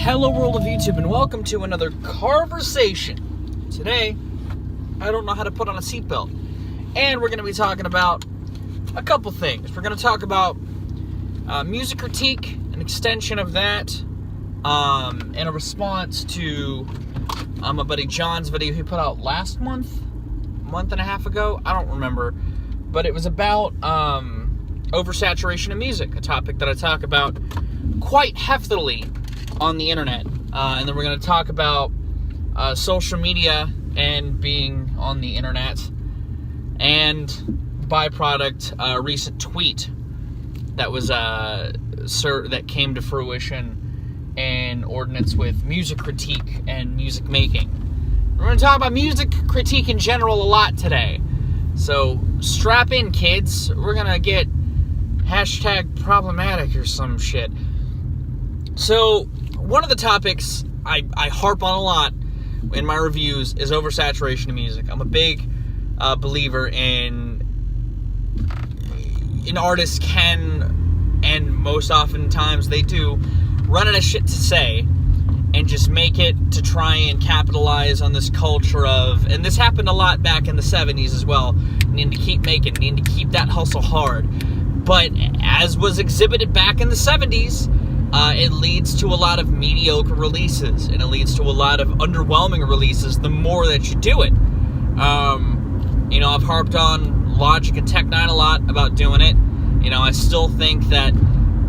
Hello world of YouTube and welcome to another Carversation. Today, I don't know how to put on a seatbelt. And we're going to be talking about a couple things. We're going to talk about music critique, an extension of that, and a response to my buddy John's video he put out last month and a half ago. I don't remember. But it was about oversaturation of music, a topic that I talk about quite heftily on the internet. And then we're going to talk about social media and being on the internet, and byproduct, a recent tweet that was that came to fruition in ordinance with music critique and music making. We're going to talk about music critique in general a lot today. So strap in, kids. We're going to get #problematic or some shit. So one of the topics I harp on a lot in my reviews is oversaturation of music. I'm a big believer in artists can, and most oftentimes they do, run out of shit to say and just make it to try and capitalize on this culture of, and this happened a lot back in the 70s as well, need to keep making, need to keep that hustle hard. But as was exhibited back in the 70s, it leads to a lot of mediocre releases, and it leads to a lot of underwhelming releases the more that you do it. I've harped on Logic and Tech 9 a lot about doing it. I still think that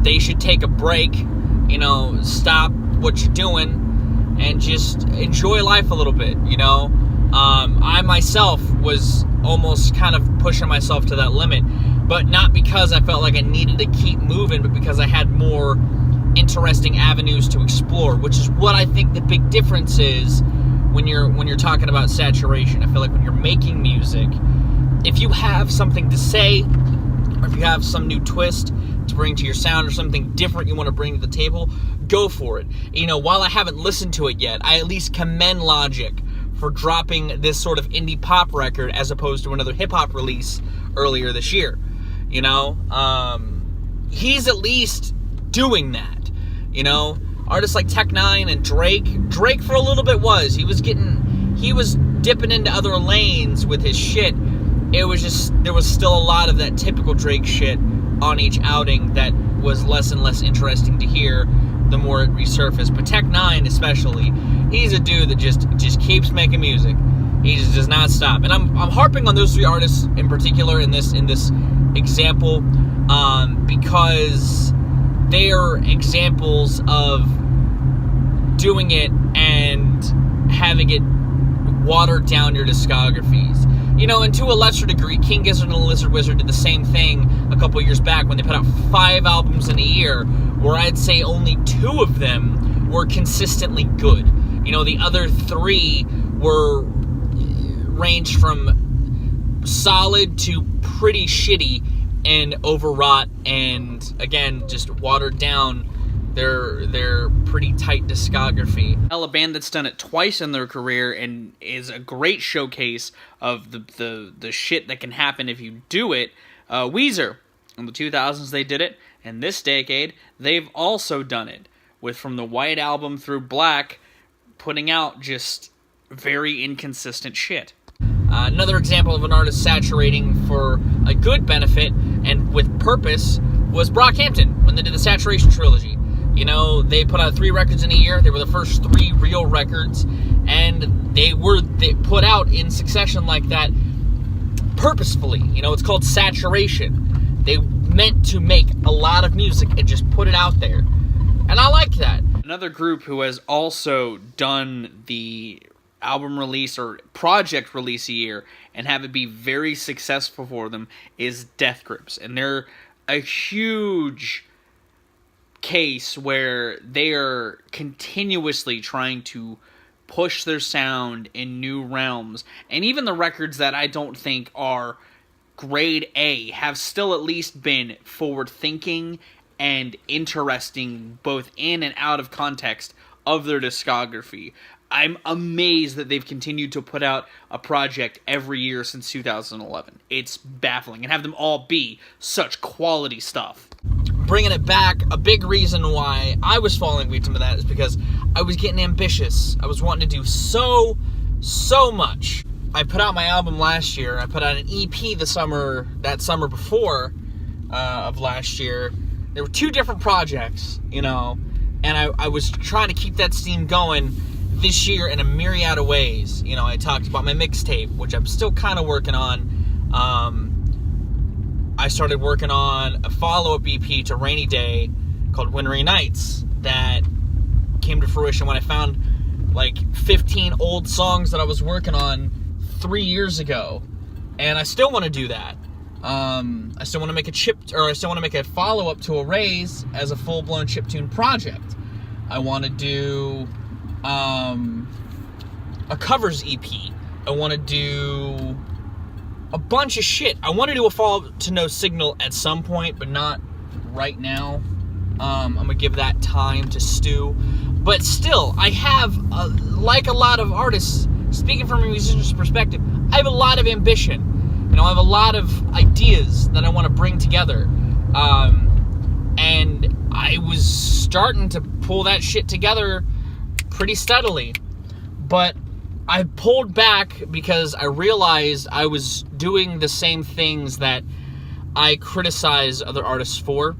they should take a break, stop what you're doing, and just enjoy life a little bit, I myself was almost kind of pushing myself to that limit, but not because I felt like I needed to keep moving, but because I had more interesting avenues to explore, which is what I think the big difference is when you're talking about saturation. I feel like when you're making music, if you have something to say, or if you have some new twist to bring to your sound, or something different you want to bring to the table, go for it. While I haven't listened to it yet, I at least commend Logic for dropping this sort of indie pop record as opposed to another hip-hop release earlier this year. He's at least doing that. Artists like Tech 9 and Drake for a little bit he was dipping into other lanes with his shit. It was just, there was still a lot of that typical Drake shit on each outing that was less and less interesting to hear the more it resurfaced. But Tech 9 especially, he's a dude that just keeps making music. He just does not stop. And I'm harping on those three artists in particular in this example, because they are examples of doing it and having it watered down your discographies. And to a lesser degree, King Gizzard and the Lizard Wizard did the same thing a couple years back when they put out 5 albums in a year, where I'd say only 2 of them were consistently good. The other 3 ranged from solid to pretty shitty and overwrought, and again, just watered down their pretty tight discography. A band that's done it twice in their career and is a great showcase of the shit that can happen if you do it. Weezer. In the 2000s they did it, and this decade they've also done it, with from the White Album through Black, putting out just very inconsistent shit. Another example of an artist saturating for a good benefit and with purpose was Brockhampton when they did the Saturation Trilogy. They put out 3 records in a year. They were the first 3 real records, and they put out in succession like that purposefully. It's called saturation. They meant to make a lot of music and just put it out there, and I like that. Another group who has also done the album release or project release a year and have it be very successful for them is Death Grips, and they're a huge case where they are continuously trying to push their sound in new realms, and even the records that I don't think are grade A have still at least been forward thinking and interesting, both in and out of context of their discography. I'm amazed that they've continued to put out a project every year since 2011. It's baffling, and have them all be such quality stuff. bringing it back, a big reason why I was falling victim to that is because I was getting ambitious. I was wanting to do so much. I put out my album last year. I put out an EP that summer before of last year. There were 2 different projects, you know, and I was trying to keep that steam going this year in a myriad of ways. You know, I talked about my mixtape, which I'm still kind of working on. I started working on a follow-up EP to Rainy Day called Wintry Nights that came to fruition when I found like 15 old songs that I was working on 3 years ago, and I still want to do that. I still want to make a follow-up to Erase as a full-blown chiptune project. I want to do a covers EP. I want to do a bunch of shit. I want to do a follow-up to No Signal at some point, but not right now. I'm going to give that time to stew. But still, I have, like a lot of artists, speaking from a musician's perspective, I have a lot of ambition. You know, I have a lot of ideas that I want to bring together. And I was starting to pull that shit together pretty steadily. But I pulled back because I realized I was doing the same things that I criticize other artists for,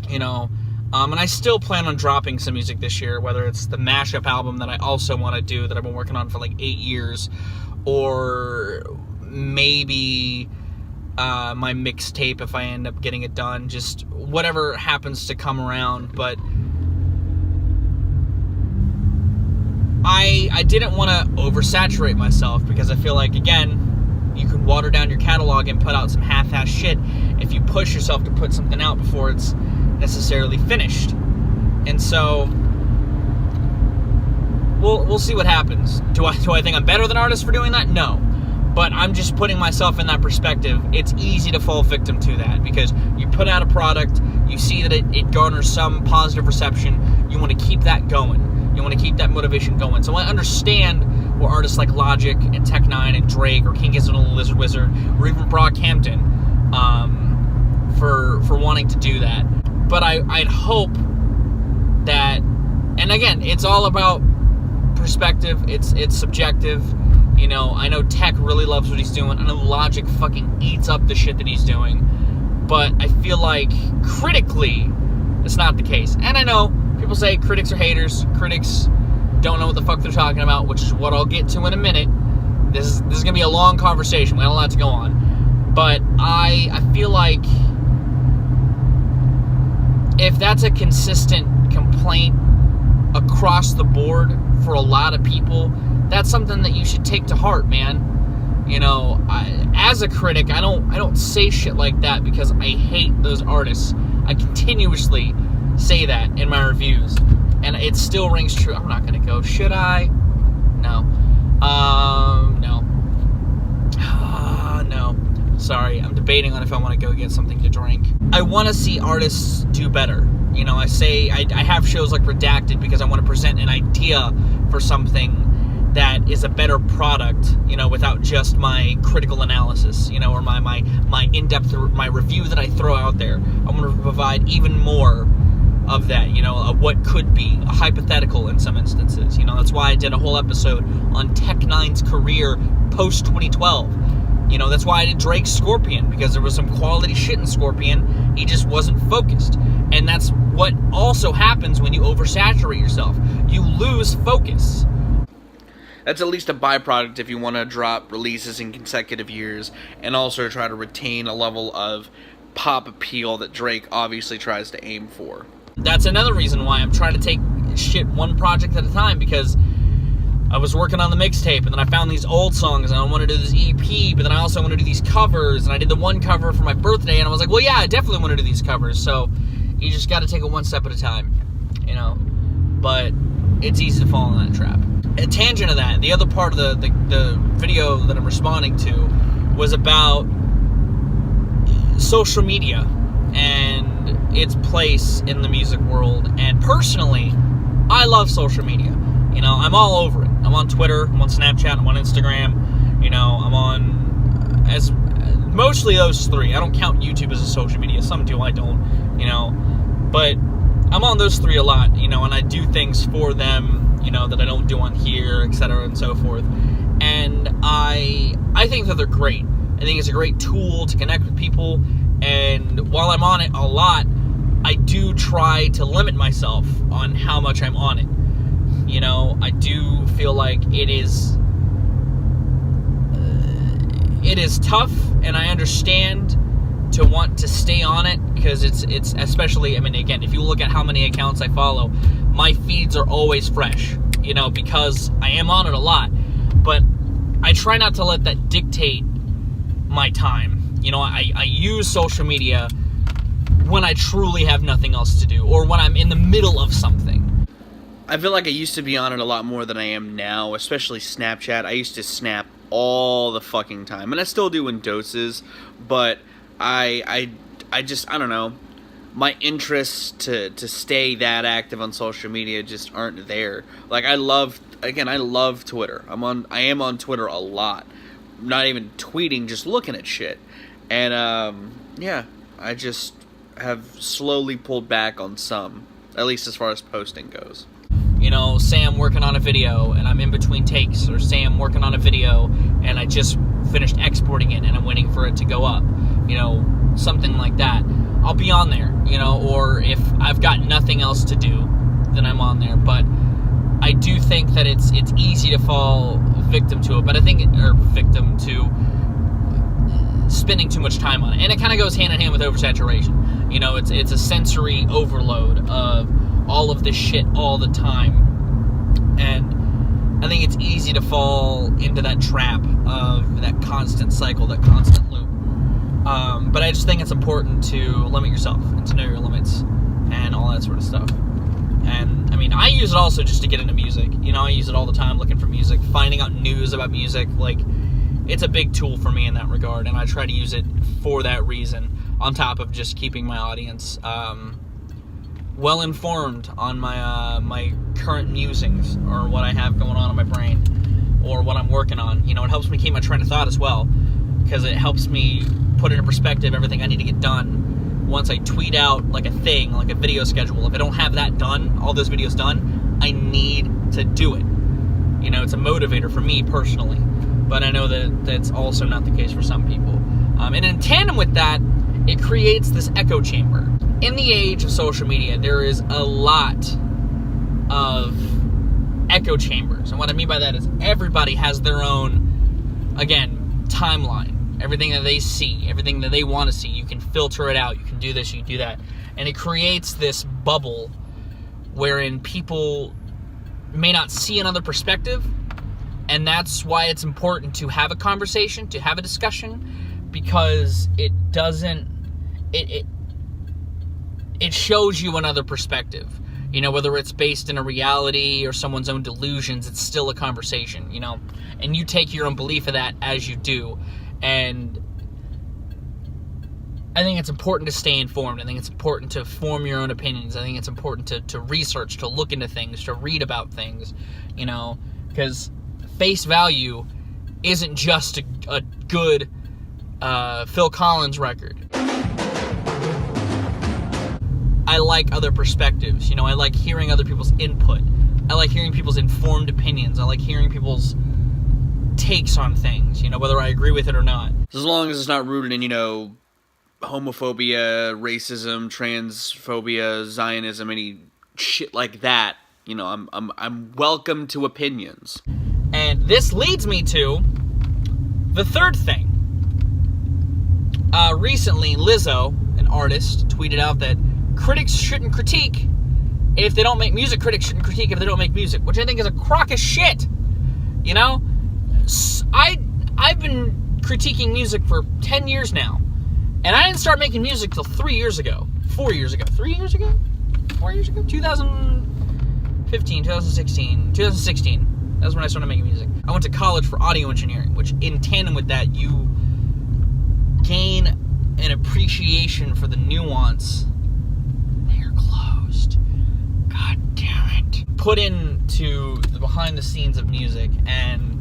you know, and I still plan on dropping some music this year, whether it's the mashup album that I also want to do that I've been working on for like 8 years, or maybe my mixtape if I end up getting it done, just whatever happens to come around. But I didn't want to oversaturate myself, because I feel like, again, you can water down your catalog and put out some half-ass shit if you push yourself to put something out before it's necessarily finished. And so we'll see what happens. Do I think I'm better than artists for doing that? No. But I'm just putting myself in that perspective. It's easy to fall victim to that, because you put out a product, you see that it garners some positive reception, you want to keep that going. You want to keep that motivation going. So I understand where artists like Logic and Tech9 and Drake or King Gizzard and Lizard Wizard or even Brockhampton for wanting to do that. But I'd hope that, and again, it's all about perspective. It's subjective. You know, I know Tech really loves what he's doing. I know Logic fucking eats up the shit that he's doing. But I feel like critically, it's not the case. And I know people say critics are haters. Critics don't know what the fuck they're talking about, which is what I'll get to in a minute. This is going to be a long conversation. We have a lot to go on. But I feel like if that's a consistent complaint across the board for a lot of people, that's something that you should take to heart, man. You know, as a critic, I don't say shit like that because I hate those artists. I continuously say that in my reviews, and it still rings true. I'm not gonna go. Should I? No. No. No. Sorry, I'm debating on if I want to go get something to drink. I want to see artists do better. You know, I say I have shows like Redacted because I want to present an idea for something that is a better product, you know, without just my critical analysis, you know, or my in-depth, my review that I throw out there. I want to provide even more of that, you know, of what could be a hypothetical in some instances. You know, that's why I did a whole episode on Tech9's career post-2012. You know, that's why I did Drake's Scorpion, because there was some quality shit in Scorpion. He just wasn't focused. And that's what also happens when you oversaturate yourself. You lose focus. That's at least a byproduct if you want to drop releases in consecutive years and also try to retain a level of pop appeal that Drake obviously tries to aim for. That's another reason why I'm trying to take shit one project at a time, because I was working on the mixtape and then I found these old songs and I want to do this EP, but then I also want to do these covers, and I did the one cover for my birthday and I was like, well, yeah, I definitely want to do these covers. So you just got to take it one step at a time, you know. But it's easy to fall in that trap. A tangent of that, the other part of the video that I'm responding to was about social media and its place in the music world. And personally, I love social media. You know, I'm all over it. I'm on Twitter, I'm on Snapchat, I'm on Instagram. You know, I'm on mostly those three. I don't count YouTube as a social media. Some do, I don't. you know. But I'm on those 3 a lot, you know, and I do things for them, you know, that I don't do on here, etc. and so forth. And I think that they're great. I think it's a great tool to connect with people. And while I'm on it a lot, I do try to limit myself on how much I'm on it. You know, I do feel like it is tough, and I understand to want to stay on it, because it's especially, I mean, again, if you look at how many accounts I follow, my feeds are always fresh, you know, because I am on it a lot. But I try not to let that dictate my time. You know, I use social media when I truly have nothing else to do, or when I'm in the middle of something. I feel like I used to be on it a lot more than I am now, especially Snapchat. I used to snap all the fucking time, and I still do in doses, but I don't know, my interests to stay that active on social media just aren't there. Like, I love Twitter. I am on Twitter a lot. Not even tweeting, just looking at shit. And yeah, I just have slowly pulled back on some, at least as far as posting goes. You know, say I'm working on a video and I'm in between takes, or say I'm working on a video and I just finished exporting it and I'm waiting for it to go up, you know, something like that. I'll be on there, you know, or if I've got nothing else to do, then I'm on there. But I do think that it's easy to fall victim to it, but I think victim to spending too much time on it. And it kind of goes hand in hand with oversaturation. You know, it's a sensory overload of all of this shit all the time. And I think it's easy to fall into that trap of that constant cycle, that constant loop. But I just think it's important to limit yourself and to know your limits and all that sort of stuff. And I mean, I use it also just to get into music. You know, I use it all the time looking for music, finding out news about music. Like, it's a big tool for me in that regard, and I try to use it for that reason, on top of just keeping my audience well informed on my current musings, or what I have going on in my brain, or what I'm working on. You know, it helps me keep my train of thought as well, because it helps me put into perspective everything I need to get done. Once I tweet out like a thing, like a video schedule, if I don't have that done, all those videos done, I need to do it. You know, it's a motivator for me personally, but I know that that's also not the case for some people. And in tandem with that, it creates this echo chamber. In the age of social media, there is a lot of echo chambers. And what I mean by that is everybody has their own, again, timeline. Everything that they see, everything that they want to see, you can filter it out. You can do this, you can do that. And it creates this bubble wherein people may not see another perspective. And that's why it's important to have a conversation, to have a discussion, because it shows you another perspective. You know, whether it's based in a reality or someone's own delusions, it's still a conversation, you know. And you take your own belief of that as you do. And I think it's important to stay informed. I think it's important to form your own opinions. I think it's important to research, to look into things, to read about things, you know, because face value isn't just a good Phil Collins record. I like other perspectives, you know, I like hearing other people's input. I like hearing people's informed opinions. I like hearing people's takes on things, you know, whether I agree with it or not. As long as it's not rooted in, you know, homophobia, racism, transphobia, Zionism, any shit like that, you know, I'm welcome to opinions. And this leads me to the third thing. Recently, Lizzo, an artist, tweeted out that critics shouldn't critique if they don't make music. Critics shouldn't critique if they don't make music, which I think is a crock of shit. You know, I've been critiquing music for 10 years now, and I didn't start making music till 3 years ago. 4 years ago. 3 years ago? 4 years ago? 2015, 2016. 2016. That's when I started making music. I went to college for audio engineering, which in tandem with that, you gain an appreciation for the nuance. They're closed. God damn it. Put into the behind the scenes of music, and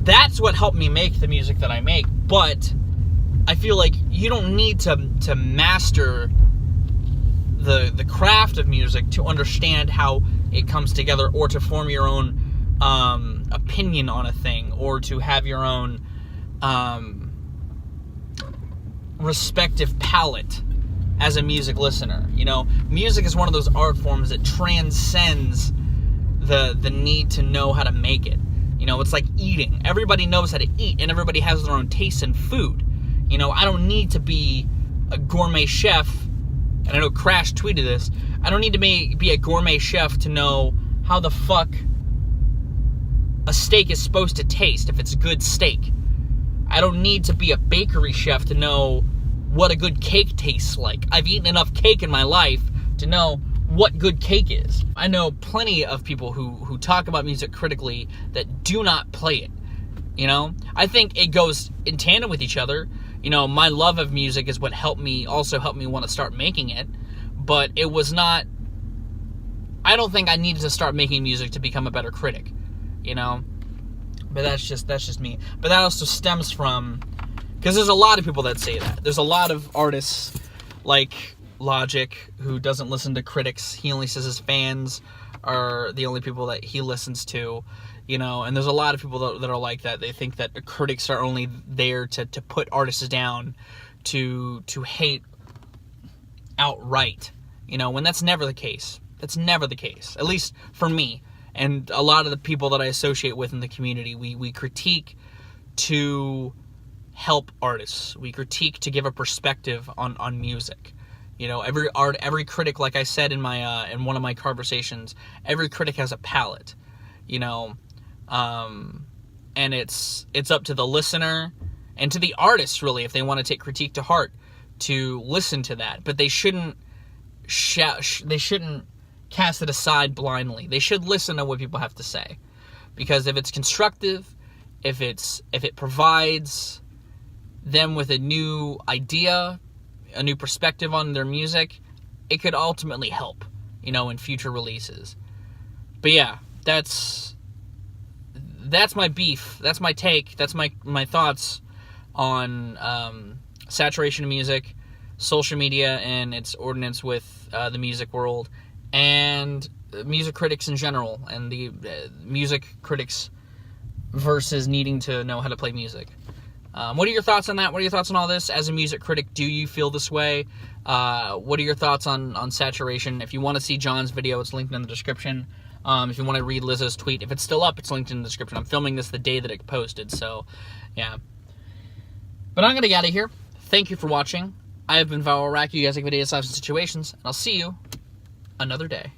that's what helped me make the music that I make. But I feel like you don't need to master the craft of music to understand how it comes together, or to form your own opinion on a thing, or to have your own respective palette as a music listener. You know, music is one of those art forms that transcends the need to know how to make it. You know, it's like eating. Everybody knows how to eat, and everybody has their own taste in food. You know, I don't need to be a gourmet chef, and I know Crash tweeted this, I don't need to be a gourmet chef to know how the fuck a steak is supposed to taste if it's a good steak. I don't need to be a bakery chef to know what a good cake tastes like. I've eaten enough cake in my life to know what good cake is. I know plenty of people who talk about music critically that do not play it. You know, I think it goes in tandem with each other. You know, my love of music is what helped me want to start making it. But it was not, I don't think I needed to start making music to become a better critic, you know? But that's just me. But that also stems from, because there's a lot of people that say that. There's a lot of artists like Logic who doesn't listen to critics. He only says his fans are the only people that he listens to, you know? And there's a lot of people that are like that. They think that critics are only there to put artists down, to hate outright, you know, when that's never the case. That's never the case, at least for me and a lot of the people that I associate with in the community. We critique to help artists. We critique to give a perspective on music. You know, every critic, like I said in my in one of my Carversations, every critic has a palette, you know, and it's up to the listener and to the artist, really, if they want to take critique to heart, to listen to that. But they shouldn't cast it aside blindly. They should listen to what people have to say, because if it's constructive, if it provides them with a new idea, a new perspective on their music, it could ultimately help, you know, in future releases. But yeah, that's my beef. That's my take. That's my thoughts on saturation of music, social media, and its ordinance with the music world, and music critics in general, and the music critics versus needing to know how to play music. What are your thoughts on that? What are your thoughts on all this? As a music critic, do you feel this way? What are your thoughts on saturation? If you want to see John's video, it's linked in the description. If you want to read Lizzo's tweet, if it's still up, it's linked in the description. I'm filming this the day that it posted, so yeah. But I'm going to get out of here. Thank you for watching. I have been Val Rack. You guys like videos, lives, and situations, and I'll see you another day.